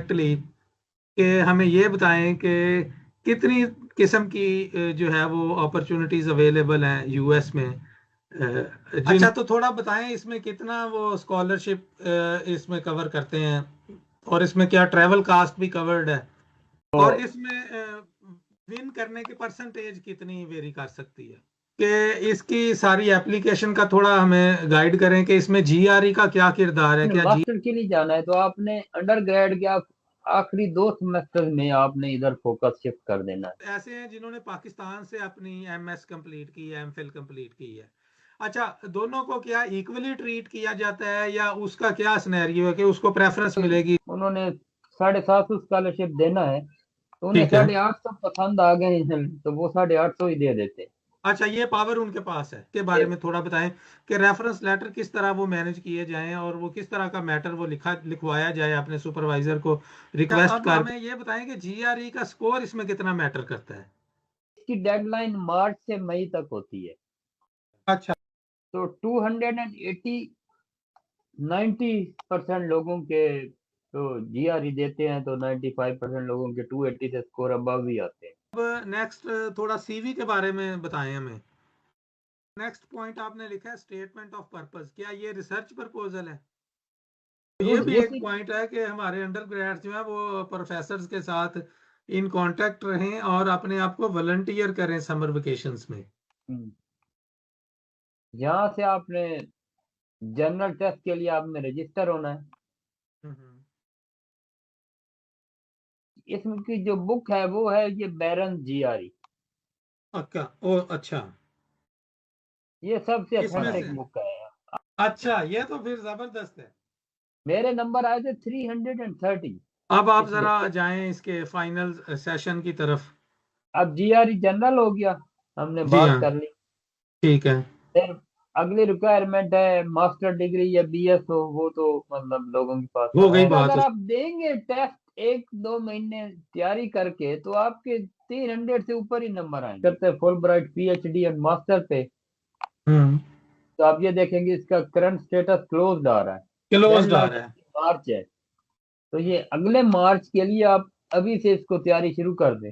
Directly कि हमें ये बताएं कि कितनी किस्म की जो है वो अपॉर्चुनिटीज अवेलेबल हैं यूएस में। अच्छा, तो थोड़ा बताएं इसमें कितना वो स्कॉलरशिप इसमें कवर करते हैं, और इसमें क्या ट्रैवल कास्ट भी कवर्ड है, और इसमें विन करने की परसेंटेज कितनी वेरी कर सकती है, कि इसकी सारी एप्लीकेशन का थोड़ा हमें गाइड करें कि इसमें जीआरई का क्या किरदार है। क्या मास्टर के लिए जाना है तो आपने अंडर ग्रेड के आखिरी 2 सेमेस्टर में आपने इधर फोकस शिफ्ट कर देना है। ऐसे हैं जिन्होंने पाकिस्तान से अपनी एमएस कंप्लीट की है, एमफिल कंप्लीट की है, अच्छा, दोनों को क्या इक्वली ट्रीट किया जाता है, या उसका क्या सिनेरियो है कि उसको प्रेफरेंस मिलेगी? उन्होंने 750 स्कॉलरशिप देना है, तो उन्हें ठीक है। 850 पसंद आ गए हैं तो वो 850 ही दे देते हैं। अच्छा, ये पावर उनके पास है, के बारे में थोड़ा बताएं कि रेफरेंस लेटर किस तरह वो मैनेज किए जाएं, और वो किस तरह का मैटर वो लिखवाया जाए अपने सुपरवाइजर को रिक्वेस्ट कर। हमें ये बताएं कि जीआरई का स्कोर इसमें कितना मैटर करता है? इसकी डेडलाइन मार्च से मई तक होती है। अच्छा, तो 90% लोगों के तो जीआरई देते हैं, तो 95% लोगों के 280 से स्कोर अबव भी आते हैं। अब नेक्स्ट थोड़ा सीवी के बारे में बताएं हमें। नेक्स्ट पॉइंट आपने लिखा है स्टेटमेंट ऑफ पर्पस, क्या ये रिसर्च प्रपोजल है? ये भी एक पॉइंट है कि हमारे अंडर ग्रेड जो है वो प्रोफेसर्स के साथ इन कांटेक्ट रहें और अपने आप को वॉलंटियर करें समर वेकेशंस में। यहाँ से आपने जनरल टेस्ट के लिए आपने रजिस्टर होना है। इसमें की जो बुक है वो है ये बैरन जीआरई। अच्छा, ये सबसे इसमें अथेंटिक से बुक है। अच्छा, ये तो फिर जबरदस्त है। मेरे नंबर आए थे 330। अब आप इसमें जरा जाएं इसके फाइनल सेशन की तरफ। अब जीआरई जनरल हो गया, हमने जी बात हाँ, कर ली। ठीक है। फिर अगली रिक्वायरमेंट है मास्टर डिग्री या बीएस हो, वो तो मतलब लोगों के पास हो गई है। बात। अगर आप देंगे टेस्ट 1-2 महीने तैयारी करके तो आपके 300 से ऊपर ही नंबर आएंगे। करते full bright PhD and master पे, हम्म, तो आप ये देखेंगे इसका करंट स्टेटस क्लोज आ रहा है, क्लोज्ड आ डेडलाइन रहा है। मार्च है। तो ये अगले मार्च के लिए आप अभी से इसको तैयारी शुरू कर दें।